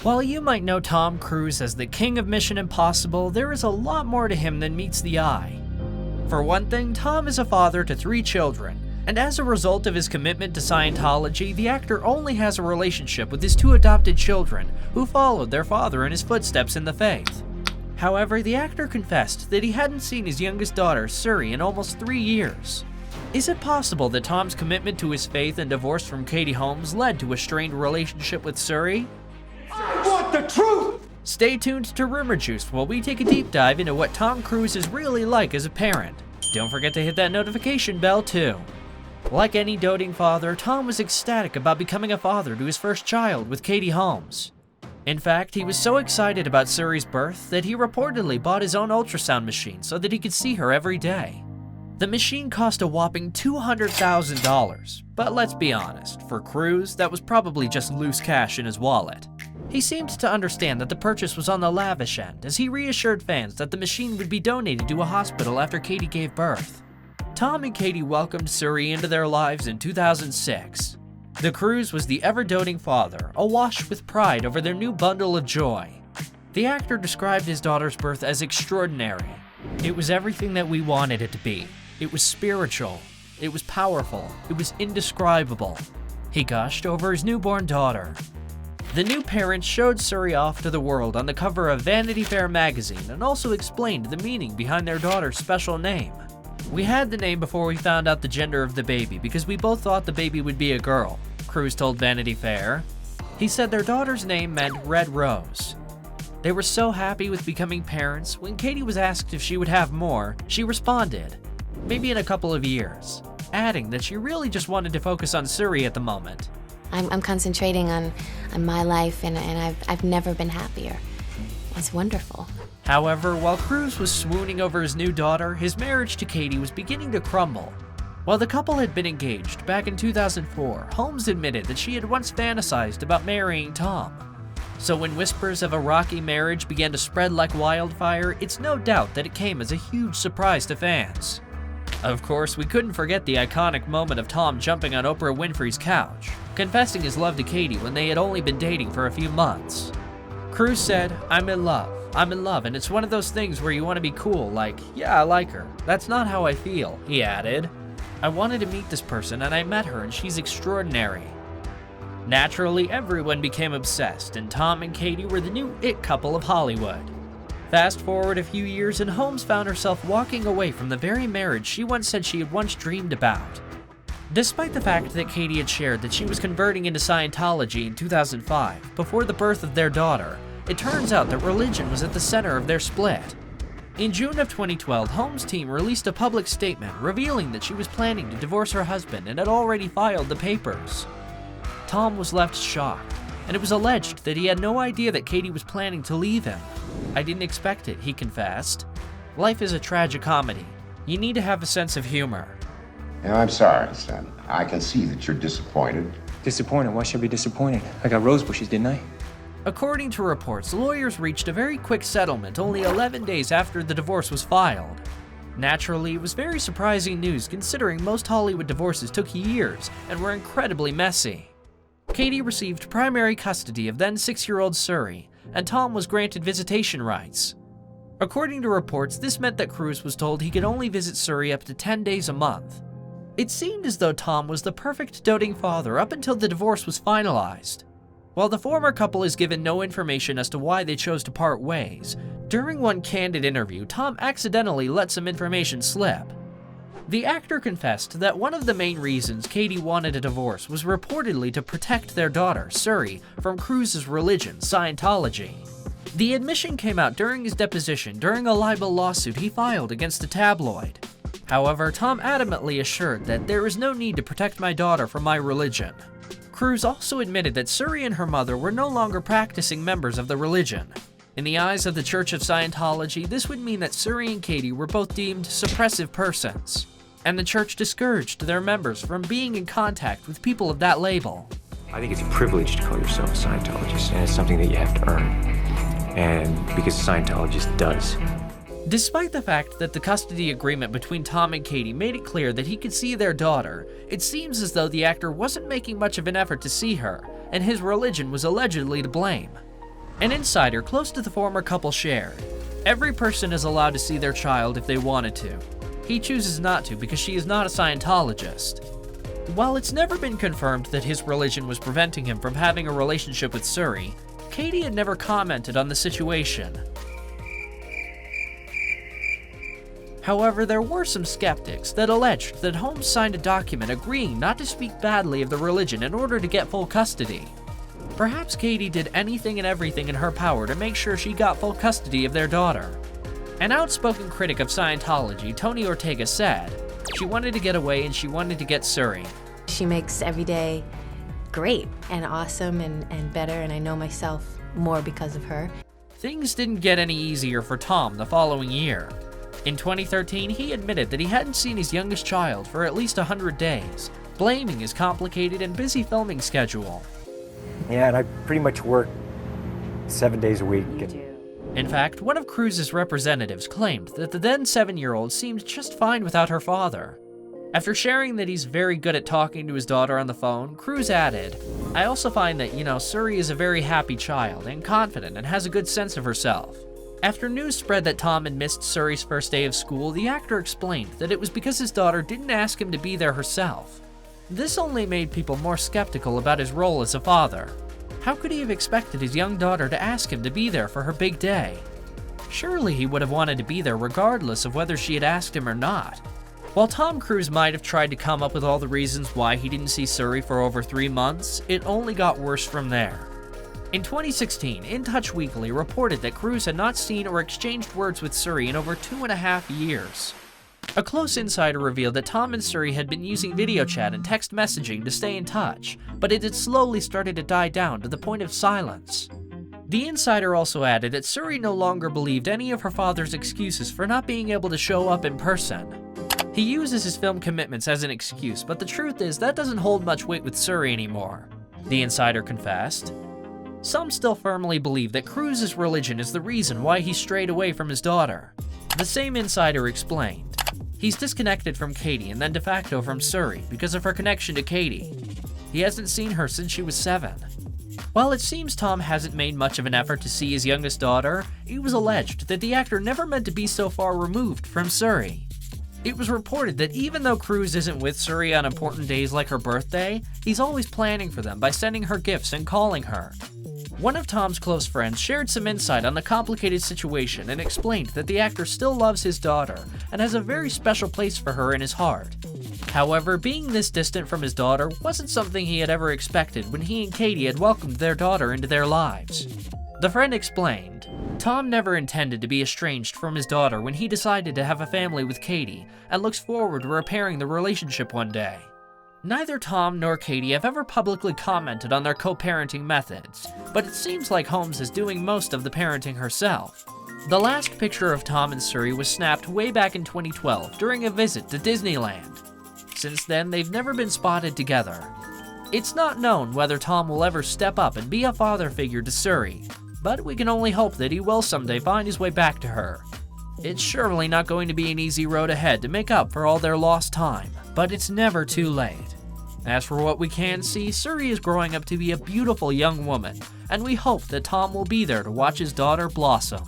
While you might know Tom Cruise as the king of Mission Impossible, there is a lot more to him than meets the eye. For one thing, Tom is a father to 3 children, and as a result of his commitment to Scientology, the actor only has a relationship with his 2 adopted children, who followed their father in his footsteps in the faith. However, the actor confessed that he hadn't seen his youngest daughter, Suri, in almost 3 years. Is it possible that Tom's commitment to his faith and divorce from Katie Holmes led to a strained relationship with Suri? I want the truth! Stay tuned to Rumour Juice while we take a deep dive into what Tom Cruise is really like as a parent. Don't forget to hit that notification bell too. Like any doting father, Tom was ecstatic about becoming a father to his first child with Katie Holmes. In fact, he was so excited about Suri's birth that he reportedly bought his own ultrasound machine so that he could see her every day. The machine cost a whopping $200,000, but let's be honest, for Cruise, that was probably just loose cash in his wallet. He seemed to understand that the purchase was on the lavish end, as he reassured fans that the machine would be donated to a hospital after Katie gave birth. Tom and Katie welcomed Suri into their lives in 2006. The Cruise was the ever-doting father, awash with pride over their new bundle of joy. The actor described his daughter's birth as extraordinary. It was everything that we wanted it to be. It was spiritual. It was powerful. It was indescribable. He gushed over his newborn daughter. The new parents showed Suri off to the world on the cover of Vanity Fair magazine and also explained the meaning behind their daughter's special name. "We had the name before we found out the gender of the baby because we both thought the baby would be a girl," Cruise told Vanity Fair. He said their daughter's name meant Red Rose. They were so happy with becoming parents. When Katie was asked if she would have more, she responded, "Maybe in a couple of years," adding that she really just wanted to focus on Suri at the moment. I'm concentrating on my life, and I've never been happier. It's wonderful. However, while Cruise was swooning over his new daughter, his marriage to Katie was beginning to crumble. While the couple had been engaged back in 2004, Holmes admitted that she had once fantasized about marrying Tom. So when whispers of a rocky marriage began to spread like wildfire, it's no doubt that it came as a huge surprise to fans. Of course, we couldn't forget the iconic moment of Tom jumping on Oprah Winfrey's couch, confessing his love to Katie when they had only been dating for a few months. Cruise said, I'm in love, and it's one of those things where you want to be cool, like, yeah, I like her. That's not how I feel," he added. "I wanted to meet this person and I met her and she's extraordinary." Naturally, everyone became obsessed, and Tom and Katie were the new it couple of Hollywood. Fast forward a few years and Holmes found herself walking away from the very marriage she once said she had once dreamed about. Despite the fact that Katie had shared that she was converting into Scientology in 2005, before the birth of their daughter, it turns out that religion was at the center of their split. In June of 2012, Holmes' team released a public statement revealing that she was planning to divorce her husband and had already filed the papers. Tom was left shocked, and it was alleged that he had no idea that Katie was planning to leave him. "I didn't expect it," he confessed. "Life is a tragicomedy. You need to have a sense of humor." I'm sorry, son. I can see that you're disappointed. Disappointed? Why should I be disappointed? I got rose bushes, didn't I? According to reports, lawyers reached a very quick settlement only 11 days after the divorce was filed. Naturally, it was very surprising news considering most Hollywood divorces took years and were incredibly messy. Katie received primary custody of then 6-year-old Suri, and Tom was granted visitation rights. According to reports, this meant that Cruise was told he could only visit Suri up to 10 days a month. It seemed as though Tom was the perfect doting father up until the divorce was finalized. While the former couple is given no information as to why they chose to part ways, during one candid interview, Tom accidentally let some information slip. The actor confessed that one of the main reasons Katie wanted a divorce was reportedly to protect their daughter, Suri, from Cruise's religion, Scientology. The admission came out during his deposition during a libel lawsuit he filed against a tabloid. However, Tom adamantly assured that there is no need to protect my daughter from my religion. Cruise also admitted that Suri and her mother were no longer practicing members of the religion. In the eyes of the Church of Scientology, this would mean that Suri and Katie were both deemed suppressive persons, and the church discouraged their members from being in contact with people of that label. I think it's a privilege to call yourself a Scientologist, and it's something that you have to earn. And because a Scientologist does. Despite the fact that the custody agreement between Tom and Katie made it clear that he could see their daughter, it seems as though the actor wasn't making much of an effort to see her, and his religion was allegedly to blame. An insider close to the former couple shared, "Every person is allowed to see their child if they wanted to. He chooses not to because she is not a Scientologist." While it's never been confirmed that his religion was preventing him from having a relationship with Suri, Katie had never commented on the situation. However, there were some skeptics that alleged that Holmes signed a document agreeing not to speak badly of the religion in order to get full custody. Perhaps Katie did anything and everything in her power to make sure she got full custody of their daughter. An outspoken critic of Scientology, Tony Ortega, said, "She wanted to get away and she wanted to get Suri." She makes every day great and awesome and better, and I know myself more because of her. Things didn't get any easier for Tom the following year. In 2013, he admitted that he hadn't seen his youngest child for at least 100 days, blaming his complicated and busy filming schedule. Yeah, and I pretty much work 7 days a week. In fact, one of Cruz's representatives claimed that the then 7-year-old seemed just fine without her father. After sharing that he's very good at talking to his daughter on the phone, Cruz added, "I also find that, Suri is a very happy child and confident and has a good sense of herself." After news spread that Tom had missed Suri's first day of school, the actor explained that it was because his daughter didn't ask him to be there herself. This only made people more skeptical about his role as a father. How could he have expected his young daughter to ask him to be there for her big day? Surely he would have wanted to be there regardless of whether she had asked him or not. While Tom Cruise might have tried to come up with all the reasons why he didn't see Suri for over 3 months, it only got worse from there. In 2016, In Touch Weekly reported that Cruise had not seen or exchanged words with Suri in over 2.5 years. A close insider revealed that Tom and Suri had been using video chat and text messaging to stay in touch, but it had slowly started to die down to the point of silence. The insider also added that Suri no longer believed any of her father's excuses for not being able to show up in person. He uses his film commitments as an excuse, but the truth is that doesn't hold much weight with Suri anymore, the insider confessed. Some still firmly believe that Cruz's religion is the reason why he strayed away from his daughter. The same insider explained, "He's disconnected from Katie and then de facto from Suri because of her connection to Katie. He hasn't seen her since she was 7. While it seems Tom hasn't made much of an effort to see his youngest daughter, it was alleged that the actor never meant to be so far removed from Suri. It was reported that even though Cruz isn't with Suri on important days like her birthday, he's always planning for them by sending her gifts and calling her. One of Tom's close friends shared some insight on the complicated situation and explained that the actor still loves his daughter and has a very special place for her in his heart. However, being this distant from his daughter wasn't something he had ever expected when he and Katie had welcomed their daughter into their lives. The friend explained, "Tom never intended to be estranged from his daughter when he decided to have a family with Katie and looks forward to repairing the relationship one day." Neither Tom nor Katie have ever publicly commented on their co-parenting methods, but it seems like Holmes is doing most of the parenting herself. The last picture of Tom and Suri was snapped way back in 2012 during a visit to Disneyland. Since then, they've never been spotted together. It's not known whether Tom will ever step up and be a father figure to Suri, but we can only hope that he will someday find his way back to her. It's surely not going to be an easy road ahead to make up for all their lost time, but it's never too late. As for what we can see, Suri is growing up to be a beautiful young woman, and we hope that Tom will be there to watch his daughter blossom.